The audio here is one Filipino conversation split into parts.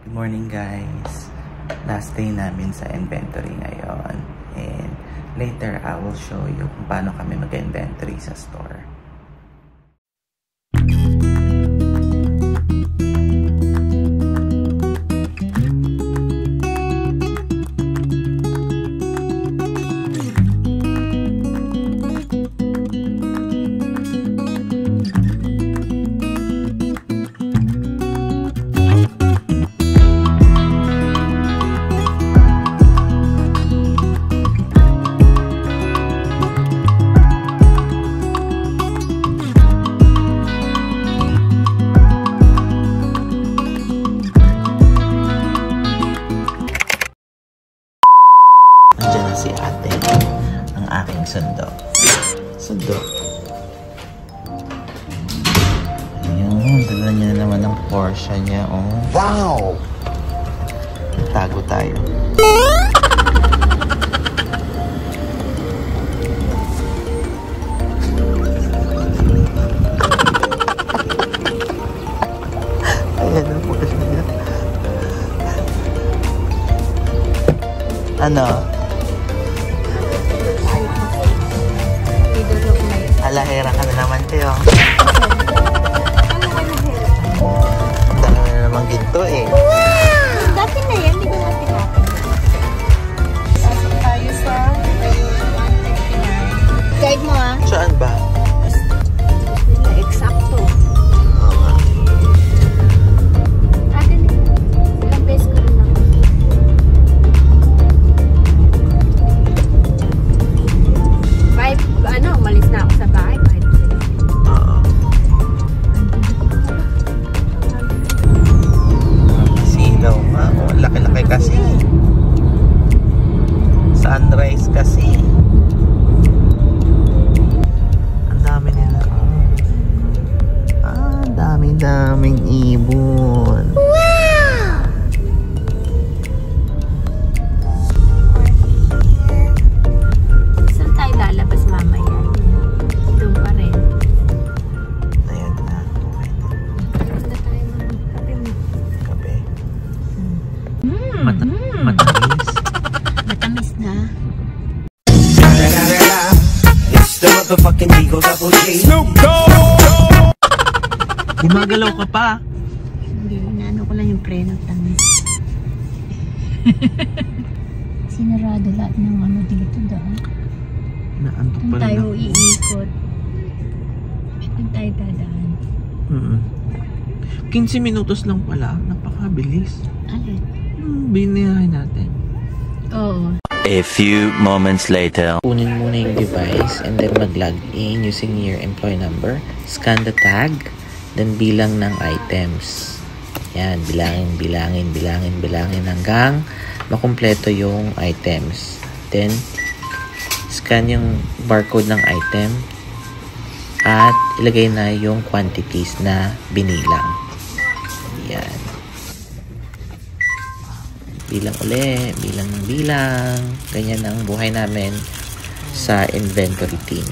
Good morning guys! Last day namin sa inventory ngayon. And later, I will show you kung paano kami mag-inventory sa store. Nandiyan na si ate, ang aking sundo. Sundo. Ayun, dala niya na naman ang Porsche niya. Oh. Wow! Tago tayo. Ayan ang Porsche niya. Ano? Alahera ka na naman, Teo. Dami na naman ginto eh. Dati na yan, di ba natin natin? Sasok tayo sa 159. Guide mo ah. Saan ba? Eksakto. Atin, ilang beses ko rin ako. 5, umalis na ako sa bahay. Oo. Silaw nga. Oh, laki-laki kasi. Sunrise kasi. Ang dami nila. Ang dami-daming ibon. Matamis. Matamis na. Gumagalaw ka pa. Hindi, inaano ko lang yung preno. Tamis. Sinarado lahat ng ano dito daan. Naantok Kung pa rin tayo ako. iikot, kung tayo dadaan. 15 minutos lang pala. Napakabilis. Alin? Biniyahin natin. Oo. A few moments later. Kunin muna yung device and then mag-log in using your employee number. Scan the tag. Then bilang ng items. Yan. Bilangin hanggang makumpleto yung items. Then scan yung barcode ng item at ilagay na yung quantities na binilang. Yan. Bilang uli, bilang. Ganyan ang buhay namin sa inventory team.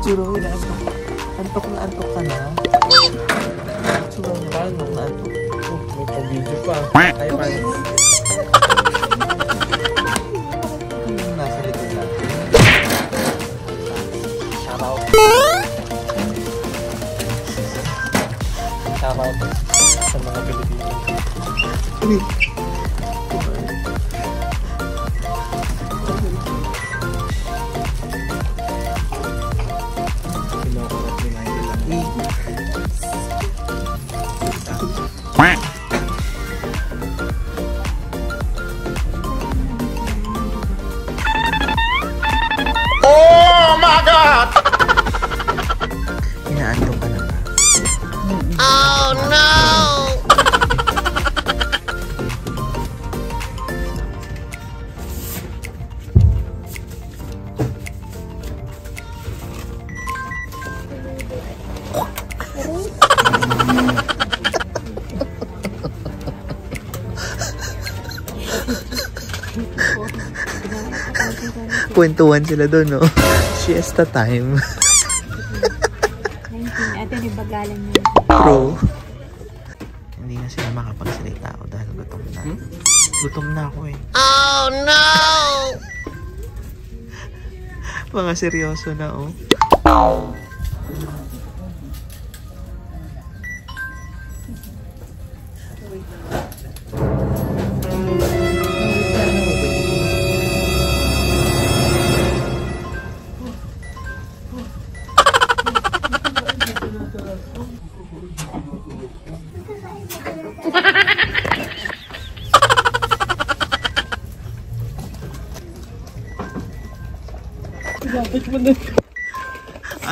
Churo, antok na antok ka na. Churo, antok na antok. May pa-video pa. Ay, paano? Nasa likod natin. Shout out. Shoutout sa mga Pilipino. Oh my God! Inaantok ka na ba? Oh no! Kwentuhan sila doon, no? Siesta time. 19. Ate, bagalan mo. Bro. Hindi na sila makapagsalita ako dahil gutom na. Gutom na ako eh. Oh no! Mga seryoso na, oh.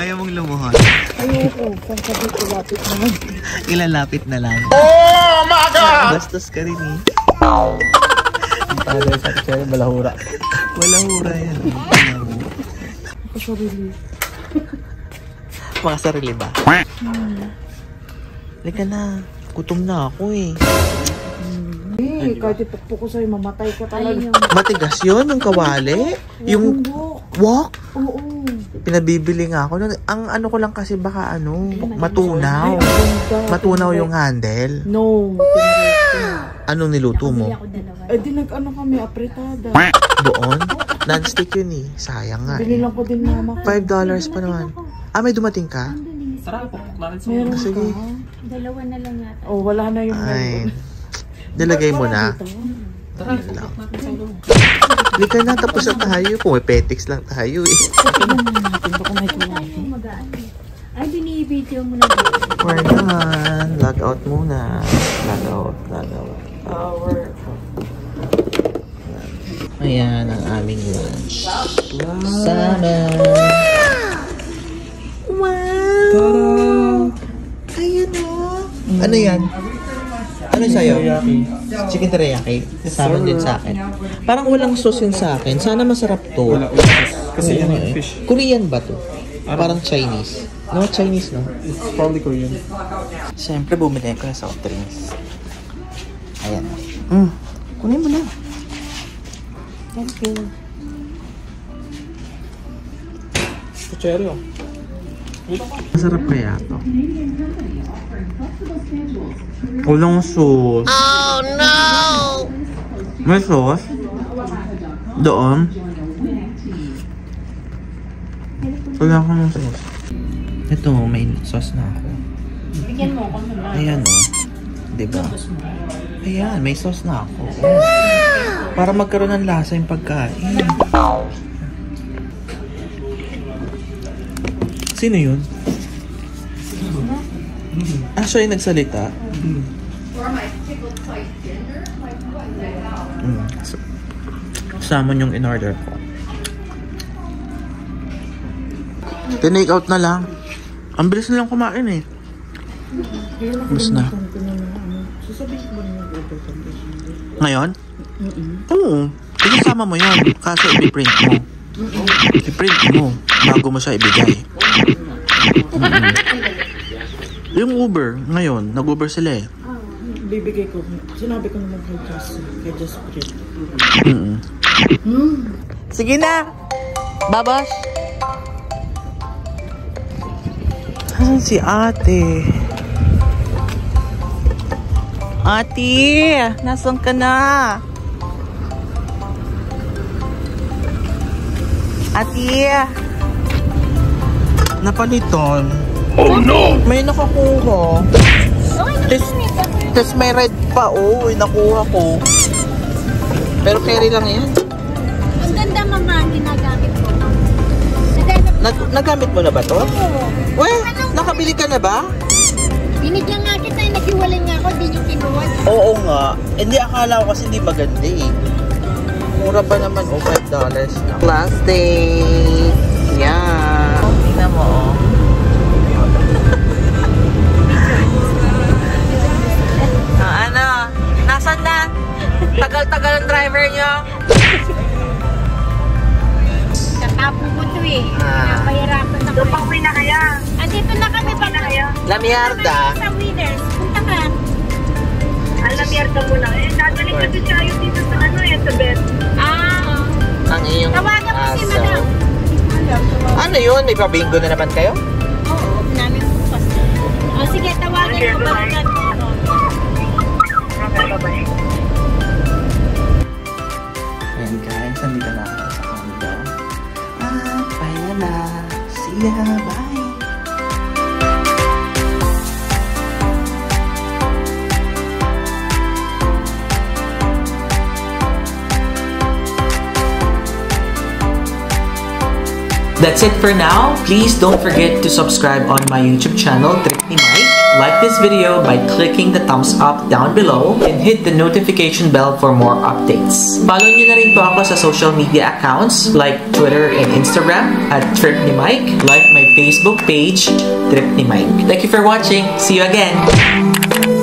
Ayaw mong lumuhod. Ayoko. Pagkabi ko lapit naman. Ilalapit na lang. Oh my God! Bastos ka rin eh. Para sa kanya, balahura. Walang hura yan. Sarili. Mga sarili ba? Lika na. Gutom na ako eh. Kahit ipakpo ko sa'yo, mamatay ka talaga. Matigas yun, yung kawali. Yung wok. Oo. Pinabibili nga ako. Ang ano ko lang kasi baka matunaw. Matunaw yung handle. No. Anong niluto mo? Ako dalawa. Eh di nag-ano kami, apretada. Doon? Non-stick yun eh. Sayang nga eh. Binilang ko din mama ko. $5 pa naman. Ah, may dumating ka? Ah, Meron sige. ka? Dalawa na lang yata. Oh, wala na yung Ay. Nilagay mo na. Yun lang. Lika na, tapos na tayo. Pumipetics lang tayo eh. Ay, binibidyo mo na dito. Or naman. Log out muna. Log out. Power. Ayan ang aming lunch. Sana. Wow! Ayan o. Ano yan? Ano sa'yo? Chicken teriyaki. Sama din sa akin. Parang walang sauce yun sa akin. Sana masarap to. Kasi yan yung fish. Korean ba to? Parang Chinese. No, Chinese no? It's probably Korean. Siyempre bumili ko ng soft drinks. Ayan. Kunin mo na. Thank you. Cherry oh. Masarap kaya to. Walang sauce. Oh no! May sauce? Doon? Wala akong sauce. Ito, may sauce na ako. Bigyan mo ako na. Ayan o. Diba? Ayan, may sauce na ako. Para magkaroon ng lasa yung pagkain. Sino yun? Ah, siya yung nagsalita. Salmon yung in-order ko. Tinake out na lang. Ang bilis na lang kumain eh. Bilis na. Ngayon? Oo. Isasama mo yun. Kaso i-print mo. I-print mo bago mo siya ibigay. Yung Uber, ngayon, nag-Uber sila eh. Bibigay ko. Sinabi ko naman kay Just Print. Sige na! Babas! Asan si ate? Ate! Nasaan ka na? Ate! Napaliton. Oh no! May nakakuha. Tapos may red pa, oh. Nakuha ko. Pero carry lang yan. Ang ganda, mama, ang ginagamit ko. Nagamit mo na ba to? Oo. Well, nakabili ka na ba? Binigyan nga kita, naghiwalay nga ako, di nyo kinuha. Oo nga. Hindi, akala ko kasi hindi maganda eh. Mura pa naman, oh, $5 na. Plastic. Yan. Tingnan mo, oh. Ano? Nasaan na? Tagal-tagal ang driver nyo? Katapo ko to eh. Napahirapan ako. Pauwi na kaya. Andito na kami pa na kayo. La Mierda. Sa Winners. Punta ka. Alam, yarda mo na. Eh, dadalik kasi siya yung dito sa ano, yan sa bed. Ah. Ang iyong Tawagan mo si aso. Madam. Ano yun? May pabingo na naman kayo? Oo. Namin bukas. O sige, tawagan Okay, mo ba bye. natin ako. Okay, bye-bye. Ayan guys, nandito na ako sa condo. Bye na. See ya. Bye. That's it for now. Please don't forget to subscribe on my YouTube channel, Trip ni Mike. Like this video by clicking the thumbs up down below and hit the notification bell for more updates. Follow nyo na rin po ako sa social media accounts like Twitter and Instagram at Trip ni Mike. Like my Facebook page, Trip ni Mike. Thank you for watching. See you again!